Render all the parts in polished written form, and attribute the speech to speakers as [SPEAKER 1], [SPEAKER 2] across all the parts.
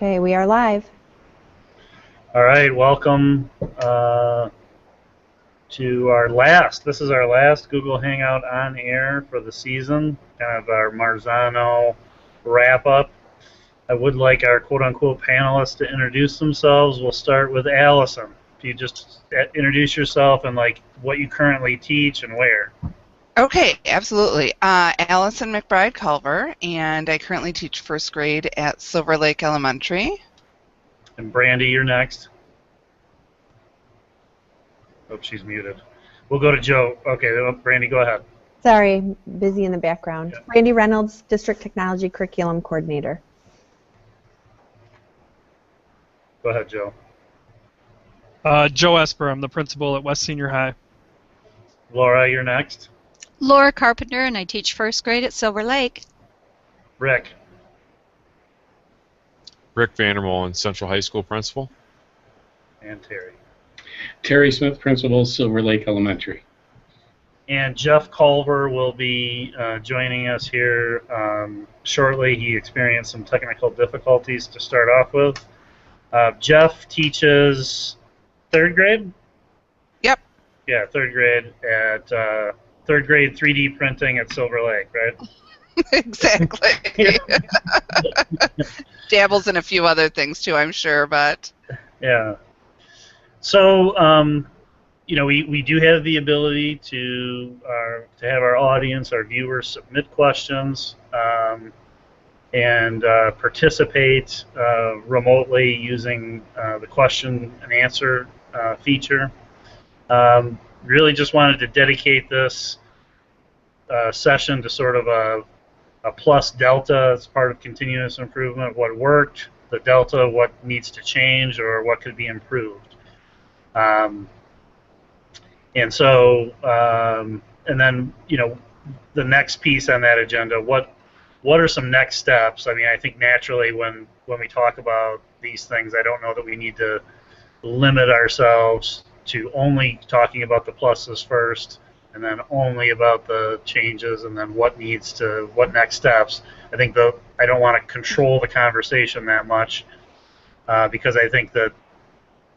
[SPEAKER 1] Okay, we are live.
[SPEAKER 2] All right, welcome to our last. This is our last Google Hangout on air for the season, kind of our Marzano wrap up. I would like our quote-unquote panelists to introduce themselves. We'll start with Allison. If you just introduce yourself and like what you currently teach and where.
[SPEAKER 3] Okay, absolutely. Allison McBride Culver, and I currently teach first grade at Silver Lake Elementary.
[SPEAKER 2] And Brandy, you're next. Oh, she's muted. We'll go to Joe. Okay, Brandy, go ahead.
[SPEAKER 1] Sorry, busy in the background. Yeah. Brandy Reynolds, District Technology Curriculum Coordinator.
[SPEAKER 2] Go ahead, Joe.
[SPEAKER 4] Joe Esper, I'm the principal at West Senior High.
[SPEAKER 2] Laura, you're next.
[SPEAKER 5] Laura Carpenter, and I teach first grade at Silver Lake.
[SPEAKER 2] Rick.
[SPEAKER 6] Rick Vandermolen, Central High School principal.
[SPEAKER 2] And Terry.
[SPEAKER 7] Terry Smith, principal, Silver Lake Elementary.
[SPEAKER 2] And Jeff Culver will be joining us here shortly. He experienced some technical difficulties to start off with. Jeff teaches third grade?
[SPEAKER 3] Yep.
[SPEAKER 2] Yeah, third grade at third grade 3D printing at Silver Lake, right?
[SPEAKER 3] Exactly. Dabbles in a few other things too, I'm sure, but
[SPEAKER 2] yeah. So, you know, we do have the ability to have our audience, our viewers, submit questions and participate remotely using the question and answer feature. Really just wanted to dedicate this session to sort of a plus delta as part of continuous improvement, what worked, the delta, what needs to change, or what could be improved. And so, and then, you know, the next piece on that agenda, what are some next steps? I mean, I think naturally when we talk about these things, I don't know that we need to limit ourselves to only talking about the pluses first, and then only about the changes, and then what next steps. I think I don't want to control the conversation that much because I think that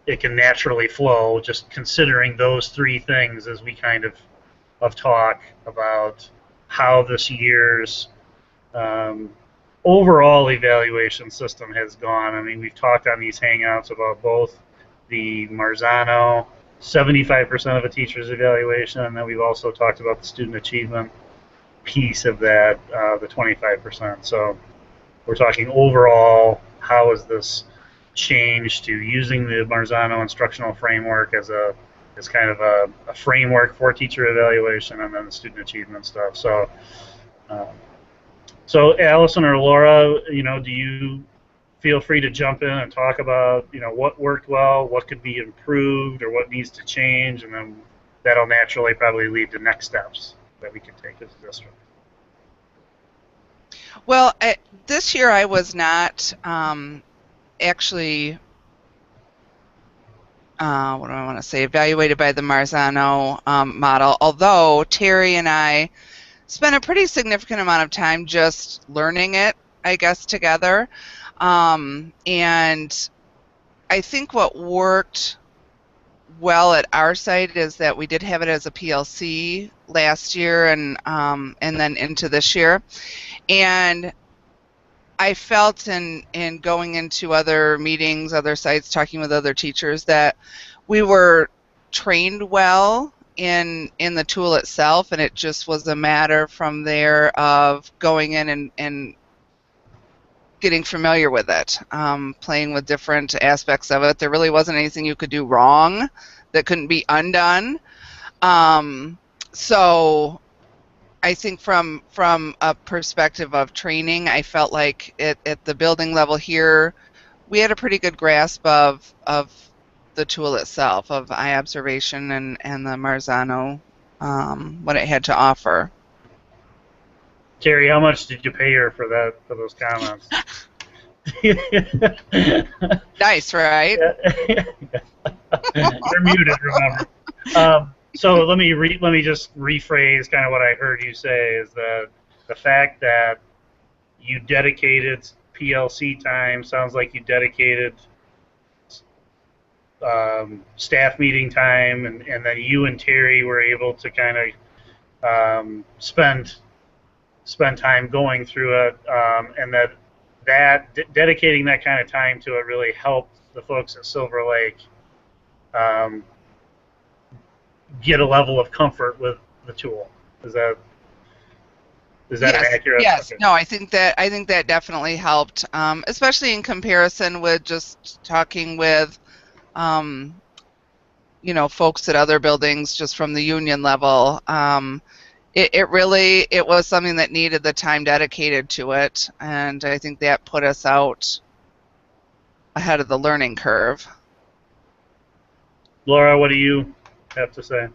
[SPEAKER 2] it can naturally flow just considering those three things as we kind of talk about how this year's overall evaluation system has gone. I mean, we've talked on these Hangouts about both the Marzano 75% of a teacher's evaluation, and then we've also talked about the student achievement piece of that, the 25%. So we're talking overall, how has this changed to using the Marzano instructional framework as kind of a framework for teacher evaluation, and then the student achievement stuff. So, so Allison or Laura, you know, do you feel free to jump in and talk about, you know, what worked well, what could be improved, or what needs to change, and then that'll naturally probably lead to next steps that we can take as a district.
[SPEAKER 3] Well, this year I was not actually, what do I want to say, evaluated by the Marzano model, although Terry and I spent a pretty significant amount of time just learning it, I guess, together. And I think what worked well at our site is that we did have it as a PLC last year and then into this year. And I felt in going into other meetings, other sites, talking with other teachers, that we were trained well in the tool itself, and it just was a matter from there of going in and getting familiar with it, playing with different aspects of it. There really wasn't anything you could do wrong that couldn't be undone. So I think from a perspective of training, I felt like at the building level here, we had a pretty good grasp of the tool itself, of eye observation and the Marzano, what it had to offer.
[SPEAKER 2] Terry, how much did you pay her for those comments?
[SPEAKER 3] Nice, right?
[SPEAKER 2] You're muted, remember. So let me just rephrase kind of what I heard you say, is that the fact that you dedicated PLC time. Sounds like you dedicated staff meeting time, and then you and Terry were able to kind of spend time going through it, and dedicating that kind of time to it really helped the folks at Silver Lake get a level of comfort with the tool. Is that
[SPEAKER 3] Yes,
[SPEAKER 2] accurate?
[SPEAKER 3] yes.
[SPEAKER 2] Okay.
[SPEAKER 3] No, I think that definitely helped, especially in comparison with just talking with, folks at other buildings just from the union level. It was something that needed the time dedicated to it, and I think that put us out ahead of the learning curve.
[SPEAKER 2] Laura, what do you have to say?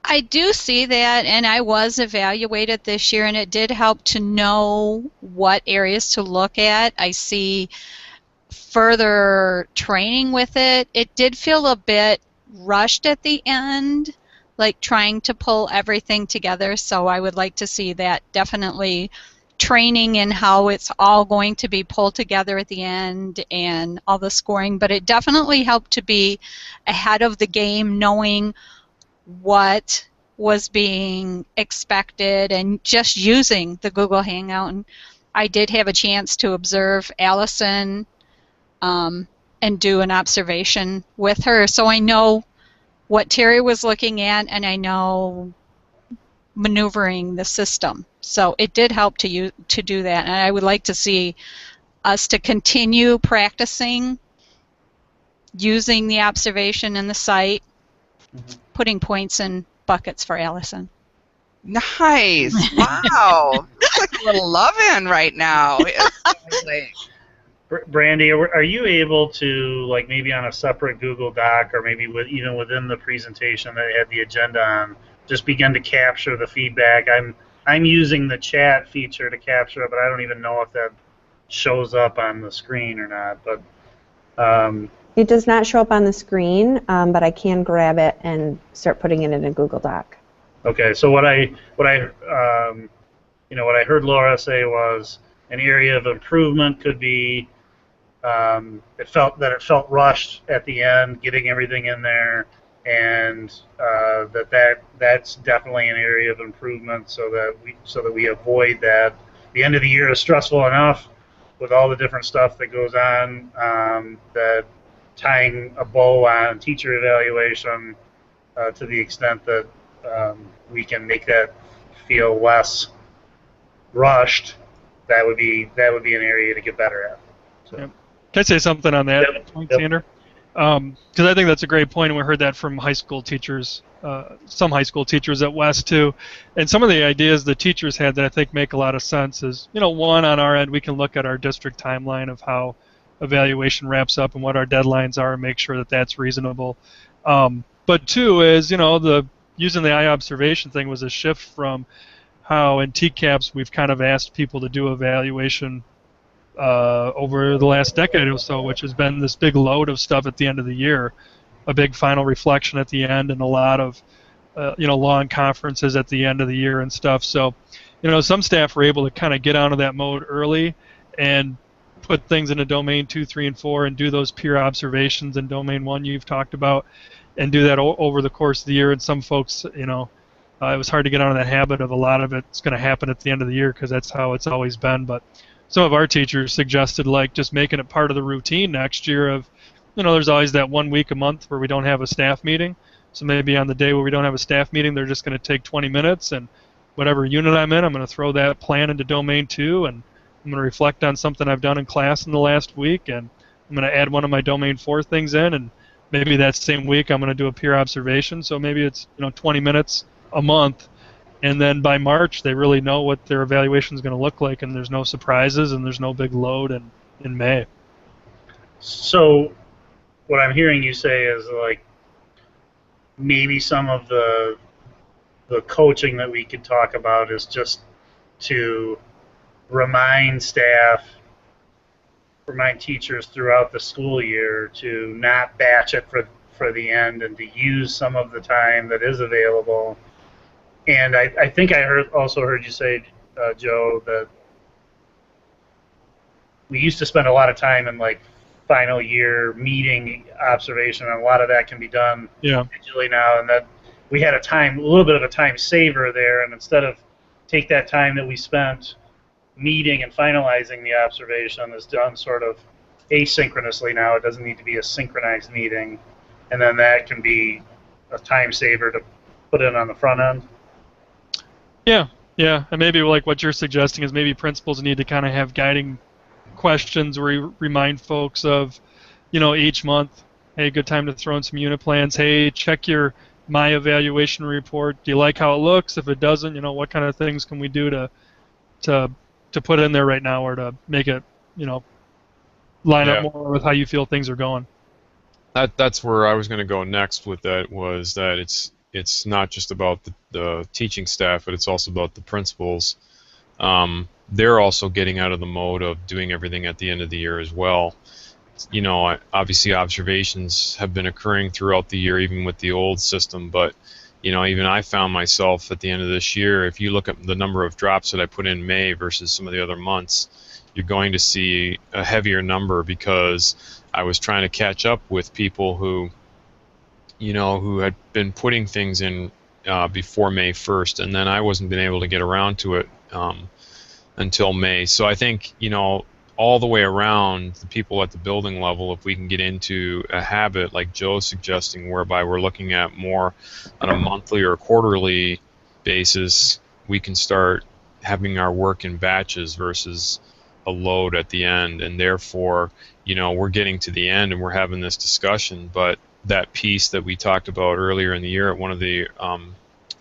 [SPEAKER 5] I do see that, and I was evaluated this year, and it did help to know what areas to look at. I see further training with it. It did feel a bit rushed at the end, like trying to pull everything together, so I would like to see that definitely training in how it's all going to be pulled together at the end and all the scoring, but it definitely helped to be ahead of the game, knowing what was being expected and just using the Google Hangout. And I did have a chance to observe Allison and do an observation with her, so I know what Terry was looking at, and I know maneuvering the system. So it did help to do that, and I would like to see us to continue practicing using the observation in the site, putting points in buckets for Allison.
[SPEAKER 3] Nice. Wow. Looks like a little love-in right now.
[SPEAKER 2] Brandy, are you able to, like, maybe on a separate Google Doc, or maybe even within the presentation that had the agenda on, just begin to capture the feedback? I'm using the chat feature to capture it, but I don't even know if that shows up on the screen or not. But
[SPEAKER 1] It does not show up on the screen, but I can grab it and start putting it in a Google Doc.
[SPEAKER 2] Okay, so what I heard Laura say was an area of improvement could be it felt rushed at the end, getting everything in there, and that's definitely an area of improvement, so that we avoid that. The end of the year is stressful enough with all the different stuff that goes on, that tying a bow on teacher evaluation to the extent that we can make that feel less rushed, that would be an area to get better at. So.
[SPEAKER 4] Yep. Can I say something on that point, Sander? Because I think that's a great point, and we heard that from high school teachers, some high school teachers at West too. And some of the ideas the teachers had that I think make a lot of sense is, one, on our end, we can look at our district timeline of how evaluation wraps up and what our deadlines are and make sure that that's reasonable. But two is, using the eye observation thing was a shift from how in TCAPS we've kind of asked people to do evaluation over the last decade or so, which has been this big load of stuff at the end of the year, a big final reflection at the end, and a lot of long conferences at the end of the year and stuff. So, some staff were able to kind of get out of that mode early and put things into domain 2, 3, and 4 and do those peer observations in domain 1 you've talked about, and do that over the course of the year. And some folks, it was hard to get out of that habit of a lot of it's going to happen at the end of the year because that's how it's always been. But some of our teachers suggested just making it part of the routine next year of, there's always that 1 week a month where we don't have a staff meeting. So maybe on the day where we don't have a staff meeting, they're just going to take 20 minutes, and whatever unit I'm in, I'm going to throw that plan into domain 2, and I'm going to reflect on something I've done in class in the last week, and I'm going to add one of my domain 4 things in, and maybe that same week I'm going to do a peer observation. So maybe it's 20 minutes a month. And then by March, they really know what their evaluation is going to look like, and there's no surprises, and there's no big load in May.
[SPEAKER 2] So what I'm hearing you say is, maybe some of the coaching that we could talk about is just to remind teachers throughout the school year to not batch it for the end, and to use some of the time that is available. And I think I also heard you say, Joe, that we used to spend a lot of time in like final year meeting observation, and a lot of that can be done digitally now, and that we had a little bit of a time saver there, and instead of take that time that we spent meeting and finalizing the observation is done sort of asynchronously now. It doesn't need to be a synchronized meeting, and then that can be a time saver to put in on the front end.
[SPEAKER 4] Yeah, and maybe like what you're suggesting is maybe principals need to kind of have guiding questions where you remind folks of, each month, hey, good time to throw in some unit plans. Hey, check your my evaluation report. Do you like how it looks? If it doesn't, what kind of things can we do to put in there right now, or to make it, line up more with how you feel things are going?
[SPEAKER 6] That's where I was going to go next with that, was that it's not just about the teaching staff, but it's also about the principals. They're also getting out of the mode of doing everything at the end of the year as well. Obviously observations have been occurring throughout the year, even with the old system, but even I found myself at the end of this year, if you look at the number of drops that I put in May versus some of the other months, you're going to see a heavier number, because I was trying to catch up with people who had been putting things in before May 1st, and then I wasn't been able to get around to it until May. So I think, all the way around, the people at the building level, if we can get into a habit like Joe's suggesting, whereby we're looking at more on a monthly or quarterly basis, we can start having our work in batches versus a load at the end. And therefore, we're getting to the end and we're having this discussion, but that piece that we talked about earlier in the year at one of the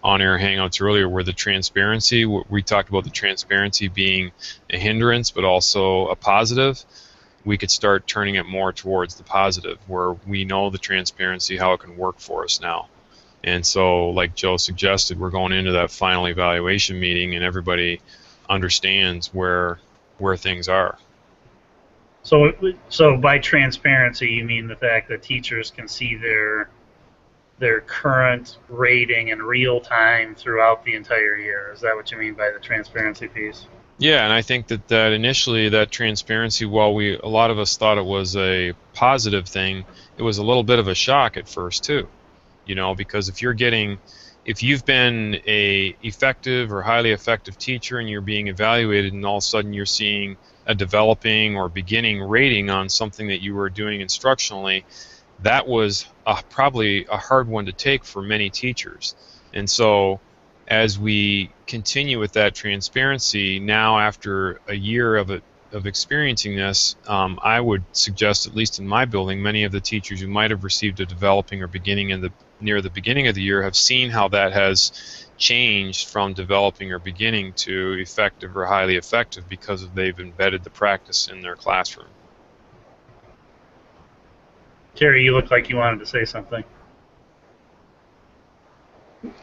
[SPEAKER 6] on-air hangouts earlier, where the transparency, we talked about the transparency being a hindrance but also a positive. We could start turning it more towards the positive, where we know the transparency, how it can work for us now. And so, like Joe suggested, we're going into that final evaluation meeting and everybody understands where things are.
[SPEAKER 2] So by transparency, you mean the fact that teachers can see their current rating in real time throughout the entire year? Is that what you mean by the transparency piece?
[SPEAKER 6] Yeah, and I think that initially that transparency, while a lot of us thought it was a positive thing, it was a little bit of a shock at first too. Because if you've been a effective or highly effective teacher and you're being evaluated, and all of a sudden you're seeing a developing or beginning rating on something that you were doing instructionally, that was probably a hard one to take for many teachers. And so as we continue with that transparency, now after a year of experiencing this, I would suggest, at least in my building, many of the teachers who might have received a developing or beginning near the beginning of the year have seen how that has changed from developing or beginning to effective or highly effective, because they've embedded the practice in their classroom.
[SPEAKER 2] Terry, you look like you wanted to say something.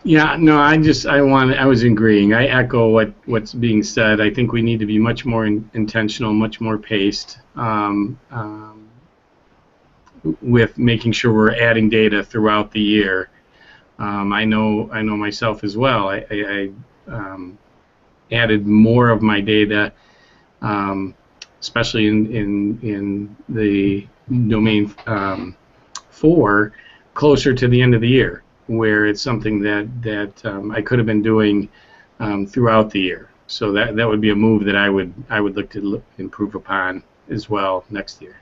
[SPEAKER 7] Yeah, no, I was agreeing. I echo what's being said. I think we need to be much more intentional, much more paced, with making sure we're adding data throughout the year. I know myself as well. I added more of my data, especially in the domain 4, closer to the end of the year, where it's something that I could have been doing throughout the year. So that would be a move that I would look to improve upon as well next year.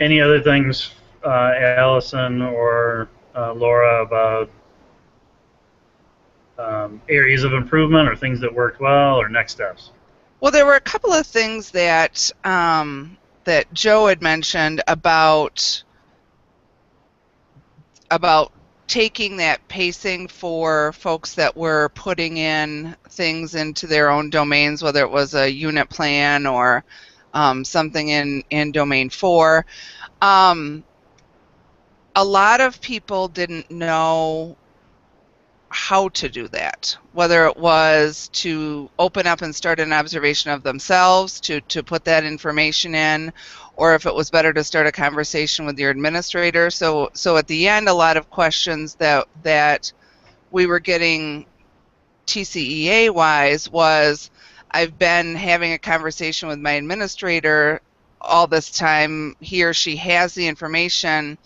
[SPEAKER 2] Any other things, Allison or Laura, about areas of improvement or things that worked well or next steps?
[SPEAKER 3] Well, there were a couple of things that that Joe had mentioned about taking that pacing for folks that were putting in things into their own domains, whether it was a unit plan or something in domain 4. A lot of people didn't know how to do that, whether it was to open up and start an observation of themselves, to put that information in, or if it was better to start a conversation with your administrator. So at the end, a lot of questions that we were getting TCEA-wise was I've been having a conversation with my administrator all this time. He or she has the information.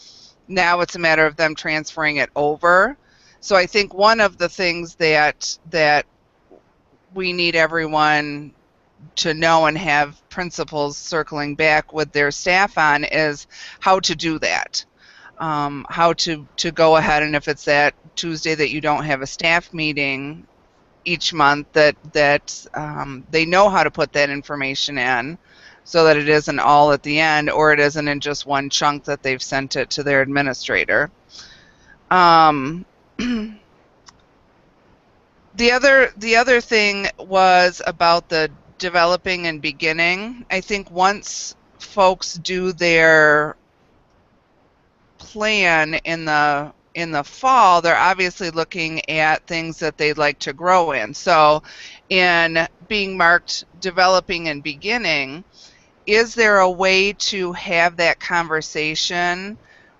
[SPEAKER 3] Now it's a matter of them transferring it over. So I think one of the things that we need everyone to know and have principals circling back with their staff on is how to do that. How to go ahead, and if it's that Tuesday that you don't have a staff meeting each month, that they know how to put that information in so that it isn't all at the end, or it isn't in just one chunk that they've sent it to their administrator. The other thing was about the developing and beginning. I think once folks do their plan in the fall, they're obviously looking at things that they'd like to grow in. So in being marked developing and beginning, is there a way to have that conversation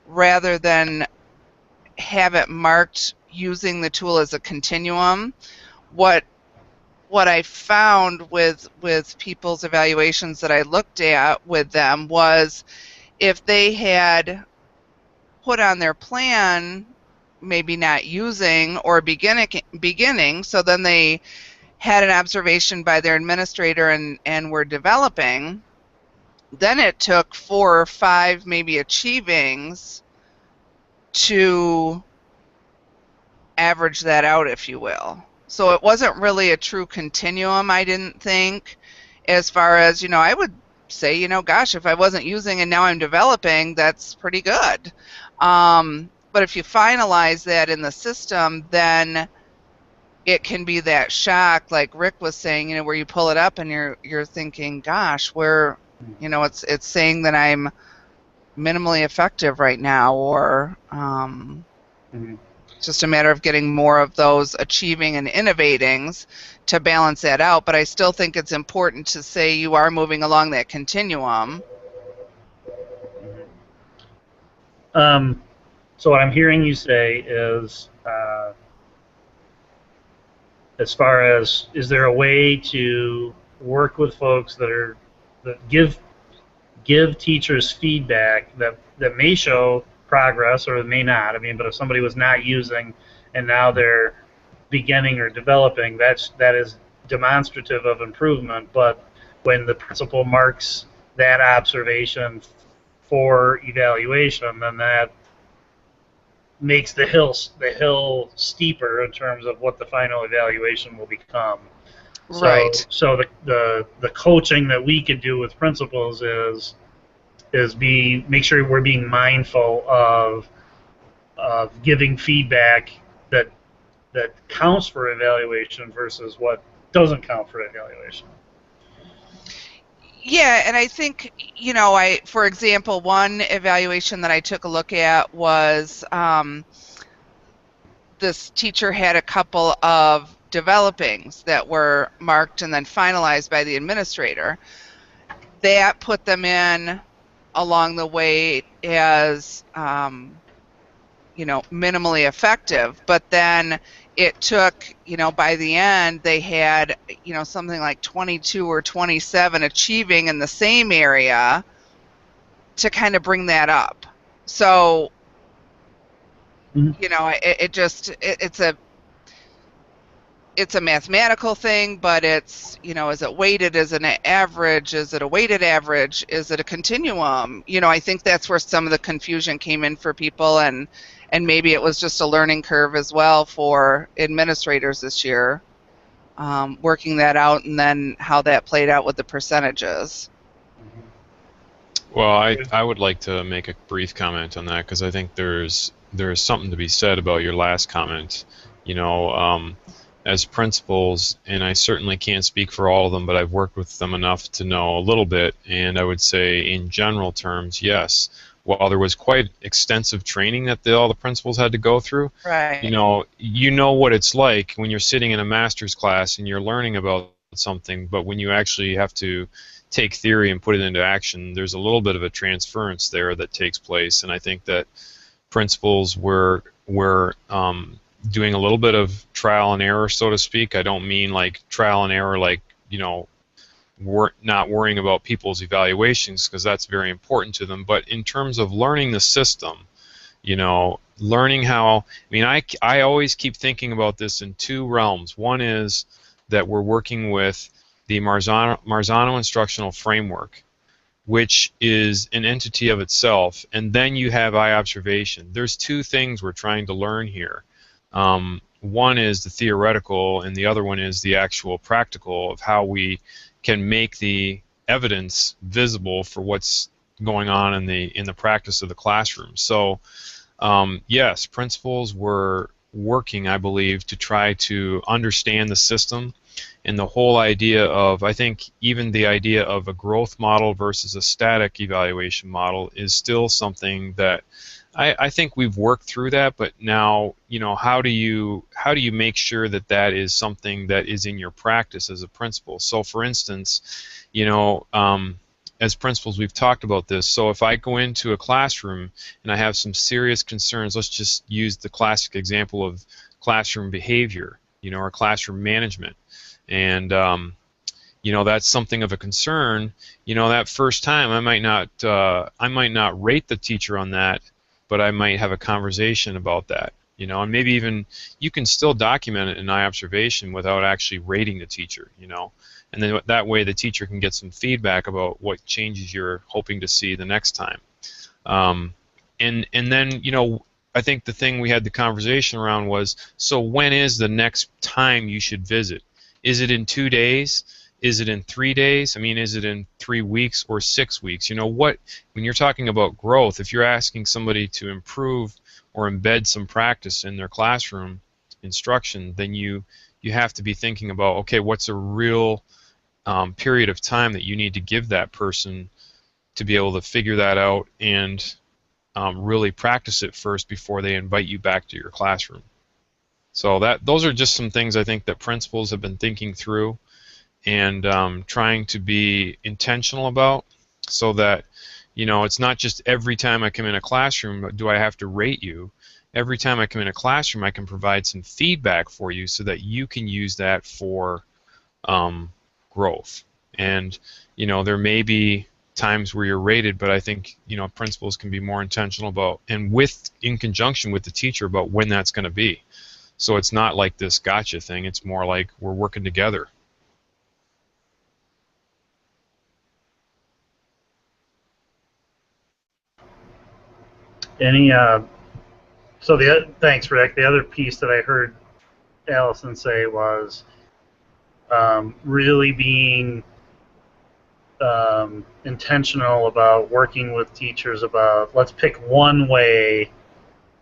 [SPEAKER 3] rather than have it marked using the tool as a continuum? What I found with people's evaluations that I looked at with them was if they had put on their plan maybe not using or beginning, so then they had an observation by their administrator and were developing, then it took 4 or 5 maybe achievings to average that out, if you will. So it wasn't really a true continuum, I didn't think, as far as, I would say, gosh, if I wasn't using and now I'm developing, that's pretty good. But if you finalize that in the system, then it can be that shock, like Rick was saying, where you pull it up and you're thinking, gosh, where, it's saying that I'm minimally effective right now, or it's just a matter of getting more of those achieving and innovatings to balance that out. But I still think it's important to say you are moving along that continuum.
[SPEAKER 2] So what I'm hearing you say is, as far as, is there a way to work with folks that give teachers feedback that may show progress or may not? I mean, but if somebody was not using and now they're beginning or developing, that is demonstrative of improvement. But when the principal marks that observation for evaluation, then that makes the hill steeper in terms of what the final evaluation will become.
[SPEAKER 3] Right.
[SPEAKER 2] So the coaching that we could do with principals is make sure we're being mindful of giving feedback that counts for evaluation versus what doesn't count for evaluation.
[SPEAKER 3] Yeah, and I think, for example, one evaluation that I took a look at was this teacher had a couple of developings that were marked and then finalized by the administrator. That put them in along the way as, minimally effective, but then it took, by the end, they had, something like 22 or 27 achieving in the same area to kind of bring that up. So, it's a mathematical thing, but it's, is it weighted as an average? Is it a weighted average? Is it a continuum? I think that's where some of the confusion came in for people, and maybe it was just a learning curve as well for administrators this year, working that out, and then how that played out with the percentages.
[SPEAKER 6] Well, I would like to make a brief comment on that, because I think there's something to be said about your last comment. As principals, and I certainly can't speak for all of them, but I've worked with them enough to know a little bit, and I would say in general terms, yes, while there was quite extensive training that all the principals had to go through,
[SPEAKER 3] right.
[SPEAKER 6] You know what it's like when you're sitting in a master's class and you're learning about something, but when you actually have to take theory and put it into action, there's a little bit of a transference there that takes place, and I think that principals were doing a little bit of trial and error, so to speak. I don't mean like trial and error like not worrying about people's evaluations, because that's very important to them. But in terms of learning the system, learning how, I always keep thinking about this in two realms. One is that we're working with the Marzano instructional framework, which is an entity of itself, and then you have eye observation. There's two things we're trying to learn here. One is the theoretical, and the other one is the actual practical of how we can make the evidence visible for what's going on in the practice of the classroom. So yes, principals were working, I believe, to try to understand the system, and the whole idea of, I think even the idea of a growth model versus a static evaluation model is still something that I think we've worked through that, but now, how do you make sure that that is something that is in your practice as a principal? So for instance, as principals, we've talked about this. So if I go into a classroom and I have some serious concerns, let's just use the classic example of classroom behavior, or classroom management, and that's something of a concern. That first time I might not rate the teacher on that, but I might have a conversation about that. And maybe even you can still document it in eye observation without actually rating the teacher. And then that way the teacher can get some feedback about what changes you're hoping to see the next time. And then I think the thing we had the conversation around was, so when is the next time you should visit? Is it in 2 days? Is it in 3 days? Is it in 3 weeks or 6 weeks? When you're talking about growth, if you're asking somebody to improve or embed some practice in their classroom instruction, then you have to be thinking about, okay, what's a real period of time that you need to give that person to be able to figure that out and really practice it first before they invite you back to your classroom. So those are just some things I think that principals have been thinking through and trying to be intentional about, so that it's not just every time I come in a classroom do I have to rate you. Every time I come in a classroom I can provide some feedback for you so that you can use that for growth. And there may be times where you're rated, but I think principals can be more intentional about, and in conjunction with the teacher, about when that's going to be. So it's not like this gotcha thing. It's more like we're working together.
[SPEAKER 2] Thanks, Rick. The other piece that I heard Allison say was really being intentional about working with teachers about, let's pick one way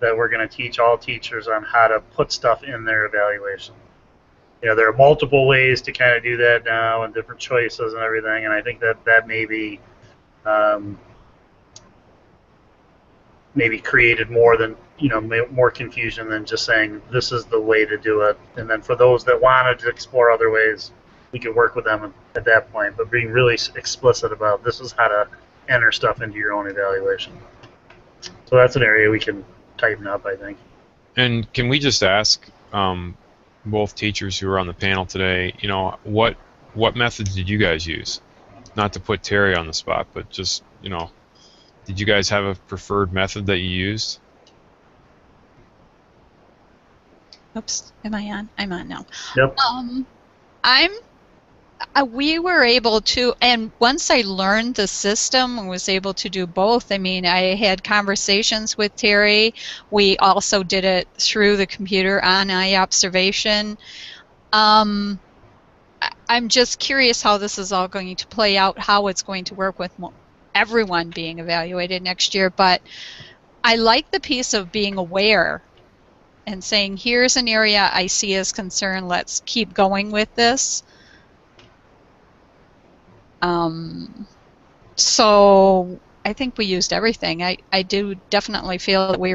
[SPEAKER 2] that we're going to teach all teachers on how to put stuff in their evaluation. There are multiple ways to kind of do that now, and different choices and everything, and I think that maybe created more confusion than just saying this is the way to do it. And then for those that wanted to explore other ways, we could work with them at that point, but being really explicit about this is how to enter stuff into your own evaluation. So that's an area we can tighten up, I think.
[SPEAKER 6] And can we just ask both teachers who are on the panel today, what methods did you guys use? Not to put Terry on the spot, but just, did you guys have a preferred method that you used?
[SPEAKER 5] Oops, am I on? I'm on now.
[SPEAKER 2] Yep.
[SPEAKER 5] We were able to, and once I learned the system and was able to do both, I had conversations with Terry. We also did it through the computer on eye observation. I'm just curious how this is all going to play out, how it's going to work with everyone being evaluated next year. But I like the piece of being aware and saying, here's an area I see as concern, let's keep going with this. So I think we used everything. I do definitely feel that we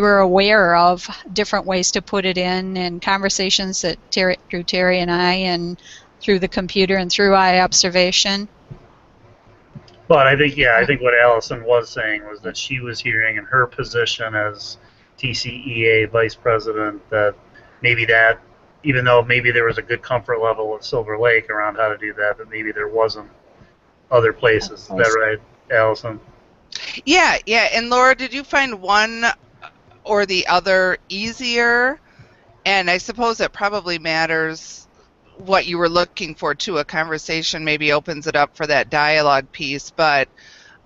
[SPEAKER 5] were aware of different ways to put it in, and conversations that through Terry and I, and through the computer and through eye observation.
[SPEAKER 2] But I think what Allison was saying was that she was hearing in her position as TCEA vice president that maybe that even though maybe there was a good comfort level at Silver Lake around how to do that, but maybe there wasn't other places. Is that right, Allison?
[SPEAKER 3] Yeah, yeah. And Laura, did you find one or the other easier? And I suppose it probably matters what you were looking for too. A conversation maybe opens it up for that dialogue piece, but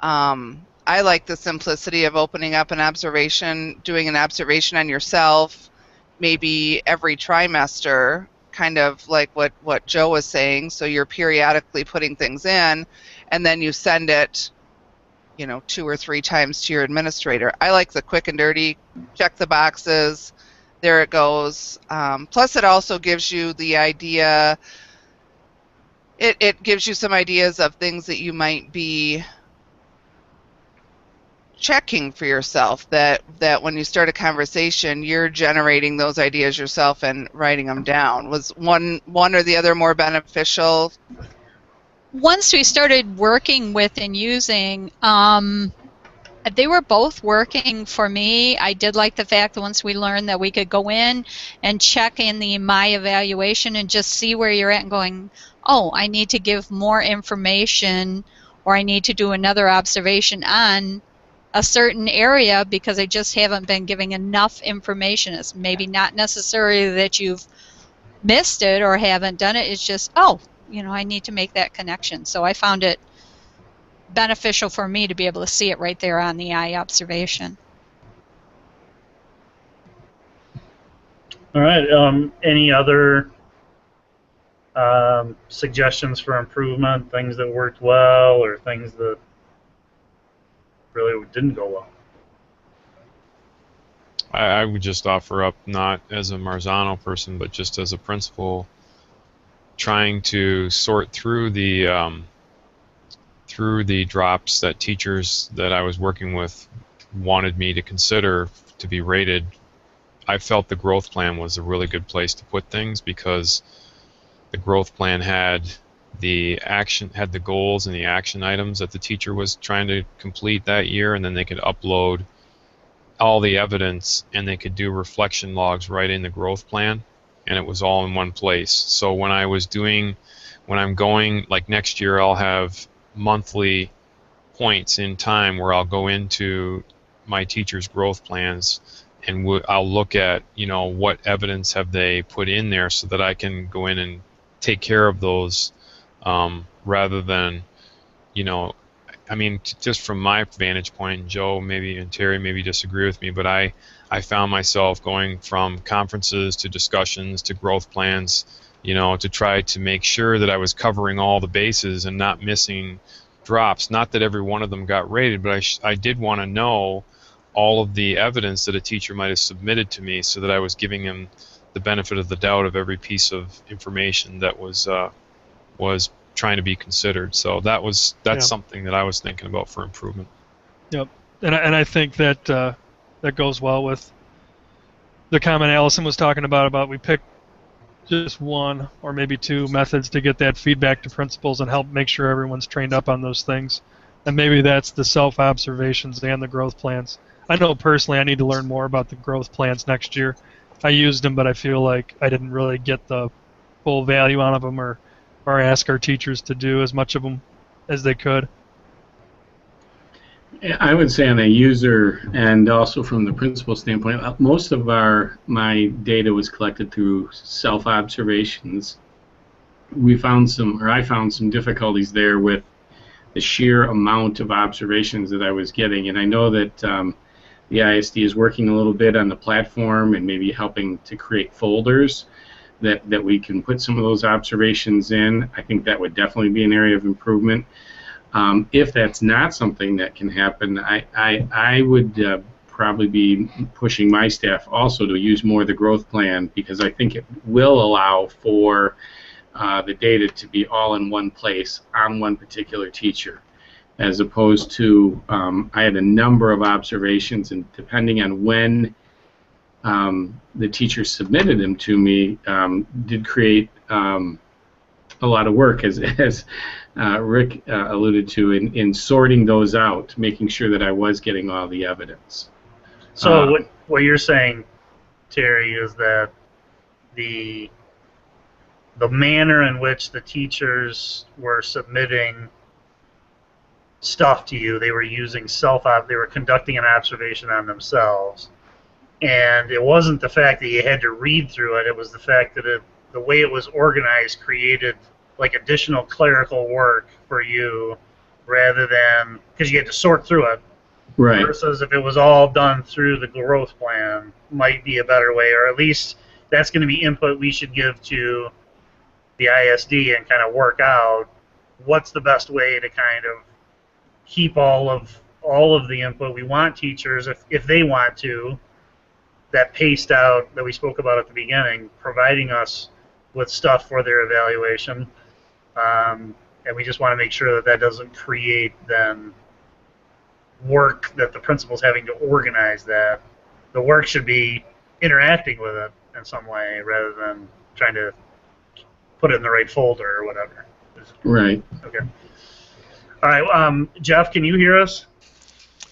[SPEAKER 3] I like the simplicity of opening up an observation, doing an observation on yourself, maybe every trimester, kind of like what Joe was saying. So you're periodically putting things in, and then you send it, 2 or 3 times to your administrator. I like the quick and dirty, check the boxes, there it goes. Plus it also gives you the idea, it gives you some ideas of things that you might be checking for yourself, that when you start a conversation, you're generating those ideas yourself and writing them down. Was one or the other more beneficial?
[SPEAKER 5] Once we started working with and using, they were both working for me. I did like the fact that once we learned that we could go in and check in the My Evaluation and just see where you're at and going, oh, I need to give more information, or I need to do another observation on a certain area because I just haven't been giving enough information. It's maybe not necessarily that you've missed it or haven't done it. It's just, I need to make that connection. So I found it beneficial for me to be able to see it right there on the eye observation.
[SPEAKER 2] All right. Any other suggestions for improvement? Things that worked well, or things that really didn't go well?
[SPEAKER 6] I would just offer up, not as a Marzano person, but just as a principal, trying to sort through the drops that teachers that I was working with wanted me to consider to be rated. I felt the growth plan was a really good place to put things, because the growth plan had the goals and the action items that the teacher was trying to complete that year, and then they could upload all the evidence and they could do reflection logs right in the growth plan, and it was all in one place. So when I'm going, like next year, I'll have monthly points in time where I'll go into my teachers' growth plans, and I'll look at, what evidence have they put in there, so that I can go in and take care of those, rather than, just from my vantage point, and Joe maybe and Terry maybe disagree with me, but I found myself going from conferences to discussions to growth plans, to try to make sure that I was covering all the bases and not missing drops. Not that every one of them got rated, but I did want to know all of the evidence that a teacher might have submitted to me, so that I was giving him the benefit of the doubt of every piece of information that was trying to be considered. So that's something that I was thinking about for improvement.
[SPEAKER 4] Yep, and I think that that goes well with the comment Allison was talking about we picked just one or maybe 2 methods to get that feedback to principals and help make sure everyone's trained up on those things. And maybe that's the self-observations and the growth plans. I know personally I need to learn more about the growth plans next year. I used them, but I feel like I didn't really get the full value out of them, or ask our teachers to do as much of them as they could.
[SPEAKER 7] I would say on a user and also from the principal standpoint, most of my data was collected through self-observations. I found some difficulties there with the sheer amount of observations that I was getting, and I know that the ISD is working a little bit on the platform and maybe helping to create folders that we can put some of those observations in. I think that would definitely be an area of improvement. If that's not something that can happen, I would probably be pushing my staff also to use more of the growth plan, because I think it will allow for the data to be all in one place on one particular teacher, as opposed to I had a number of observations, and depending on when the teacher submitted them to me, did create a lot of work, as Rick alluded to, in sorting those out, making sure that I was getting all the evidence.
[SPEAKER 2] So what you're saying, Terry, is that the the manner in which the teachers were submitting stuff to you. They were using they were conducting an observation on themselves. And it wasn't the fact that you had to read through it, it was the fact that the way it was organized created like additional clerical work for you rather than, because you had to sort through it.
[SPEAKER 7] Right.
[SPEAKER 2] Versus if it was all done through the growth plan, might be a better way, or at least that's going to be input we should give to the ISD and kind of work out what's the best way to kind of keep all of the input. We want teachers, if they want to, that paced out that we spoke about at the beginning, providing us with stuff for their evaluation. And we just want to make sure that that doesn't create then work that the principal's having to organize that. The work should be interacting with it in some way rather than trying to put it in the right folder or whatever.
[SPEAKER 7] Right.
[SPEAKER 2] Okay. All right, Jeff, can you hear us?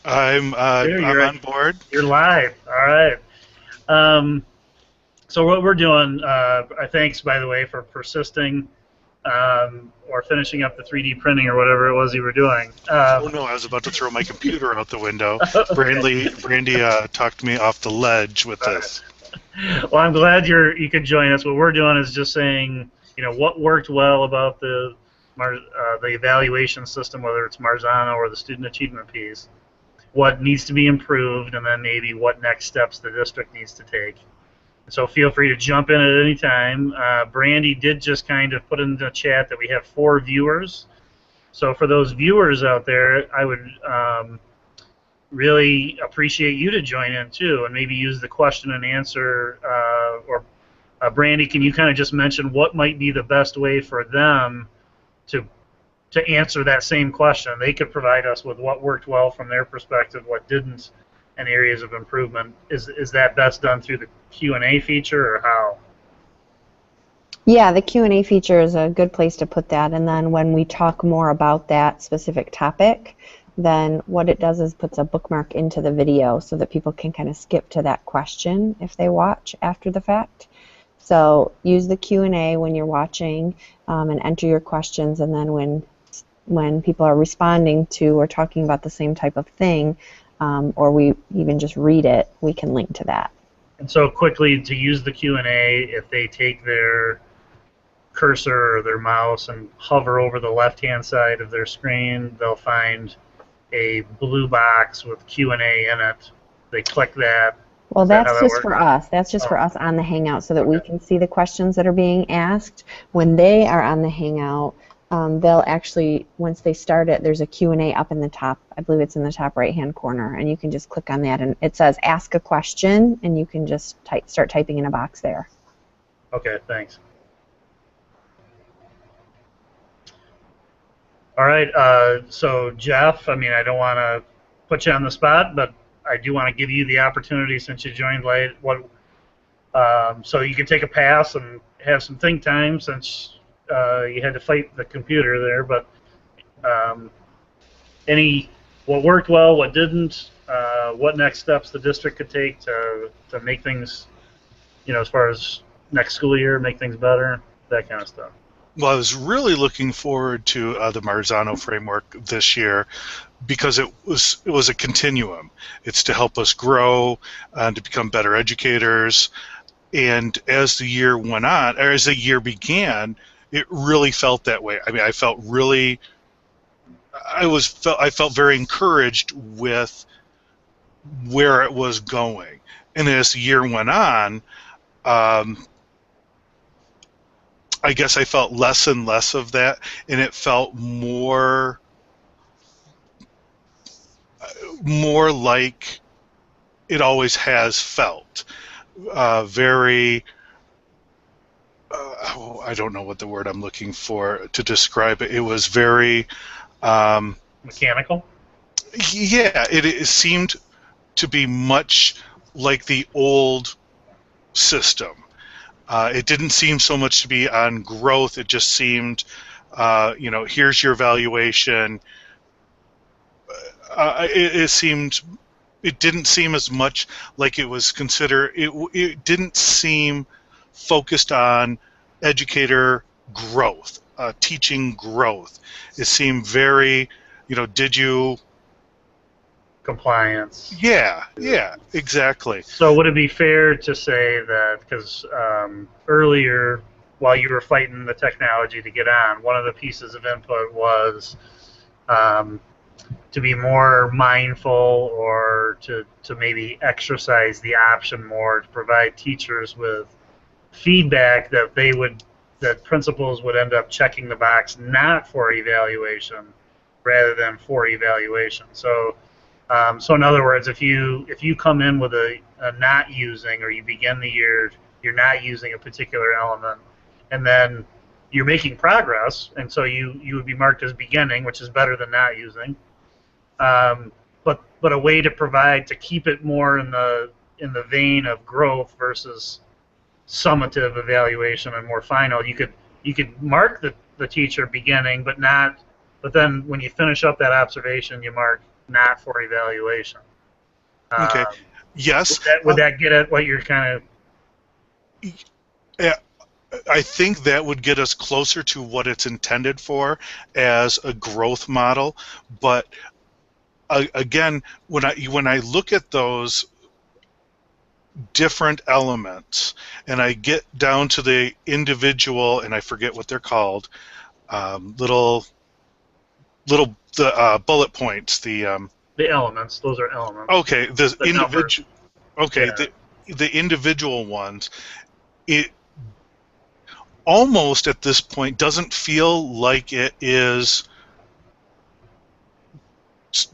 [SPEAKER 8] I'm on board.
[SPEAKER 2] You're live. All right. So what we're doing, thanks, by the way, for persisting or finishing up the 3D printing or whatever it was you were doing.
[SPEAKER 8] Oh, no, I was about to throw my computer out the window. Brandy talked me off the ledge with this.
[SPEAKER 2] Well, I'm glad you could join us. What we're doing is just saying, what worked well about the evaluation system, whether it's Marzano or the student achievement piece, what needs to be improved, and then maybe what next steps the district needs to take. So feel free to jump in at any time. Brandy did just kind of put in the chat that we have 4 viewers. So for those viewers out there, I would really appreciate you to join in too, and maybe use the question and answer. Or Brandy, can you kind of just mention what might be the best way for them to answer that same question? They could provide us with what worked well from their perspective, what didn't, and areas of improvement. Is that best done through the Q&A feature, or how?
[SPEAKER 1] Yeah, the Q&A feature is a good place to put that, and then when we talk more about that specific topic, then what it does is puts a bookmark into the video so that people can kind of skip to that question if they watch after the fact. So use the Q&A when you're watching and enter your questions, and then when people are responding to or talking about the same type of thing, or we even just read it, we can link to that.
[SPEAKER 2] And so quickly, to use the Q&A, if they take their cursor or their mouse and hover over the left-hand side of their screen, they'll find a blue box with Q&A in it. They click that.
[SPEAKER 1] Well, that's just for us. That's just for us on the Hangout so that we can see the questions that are being asked. When they are on the Hangout, they'll actually, once they start it, there's a Q&A up in the top. I believe it's in the top right-hand corner, and you can just click on that, and it says Ask a Question, and you can just start typing in a box there.
[SPEAKER 2] Okay, thanks. All right, so Jeff, I mean, I don't want to put you on the spot, but I do want to give you the opportunity since you joined late. So you can take a pass and have some think time since you had to fight the computer there. But what worked well, what didn't, what next steps the district could take to make things, as far as next school year, make things better, that kind of stuff.
[SPEAKER 8] Well, I was really looking forward to the Marzano framework this year because it was a continuum. It's to help us grow and to become better educators. And as the year went on, or as the year began, it really felt that way. I mean, I felt very encouraged with where it was going. And as the year went on, I guess I felt less and less of that, and it felt more like it always has felt. Very, I don't know what the word I'm looking for to describe it. It was very
[SPEAKER 2] mechanical.
[SPEAKER 8] Yeah, it seemed to be much like the old system. It didn't seem so much to be on growth. It just seemed, here's your evaluation. It didn't seem as much like it was considered. It didn't seem focused on educator growth, teaching growth. It seemed very, did you?
[SPEAKER 2] Compliance.
[SPEAKER 8] Yeah, exactly.
[SPEAKER 2] So would it be fair to say that, because earlier, while you were fighting the technology to get on, one of the pieces of input was to be more mindful, or to maybe exercise the option more, to provide teachers with feedback that principals would end up checking the box not for evaluation rather than for evaluation. So in other words, if you come in with a not using, or you begin the year you're not using a particular element, and then you're making progress, and so you would be marked as beginning, which is better than not using. But a way to provide, to keep it more in the vein of growth versus summative evaluation and more final. You could mark the teacher beginning, but then when you finish up that observation, you mark not for evaluation.
[SPEAKER 8] Okay. Yes.
[SPEAKER 2] Would that get at what you're kind
[SPEAKER 8] of? Yeah, I think that would get us closer to what it's intended for as a growth model. But again, when I look at those different elements and I get down to the individual, and I forget what they're called, little bullet points, the
[SPEAKER 2] elements. Those are elements.
[SPEAKER 8] Okay, the individual. Okay,
[SPEAKER 2] yeah.
[SPEAKER 8] the individual ones. It almost at this point doesn't feel like it is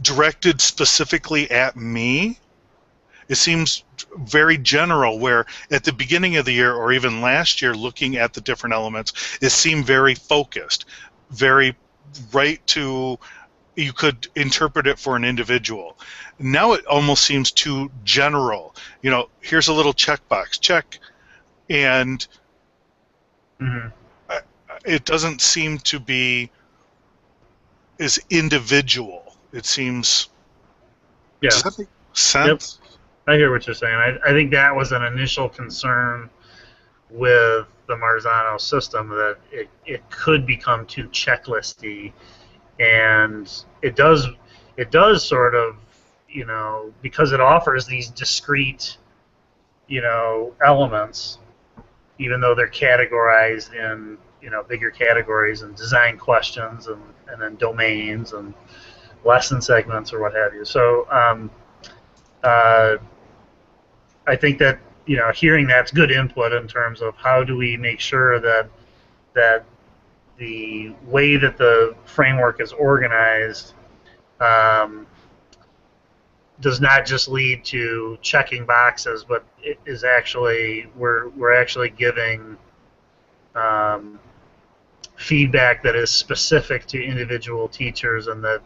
[SPEAKER 8] directed specifically at me. It seems very general, where at the beginning of the year or even last year, looking at the different elements, it seemed very focused, very right to, you could interpret it for an individual. Now it almost seems too general. Here's a little checkbox, check, and it doesn't seem to be as individual. It seems.
[SPEAKER 2] Yeah.
[SPEAKER 8] Does that make sense?
[SPEAKER 2] Yep. I hear what you're saying. I think that was an initial concern with the Marzano system, that it could become too checklisty, and it does sort of, because it offers these discrete, elements, even though they're categorized in, bigger categories and design questions and then domains and lesson segments or what have you. So I think that, hearing that's good input in terms of how do we make sure that the way that the framework is organized does not just lead to checking boxes, but it is actually, we're actually giving feedback that is specific to individual teachers, and that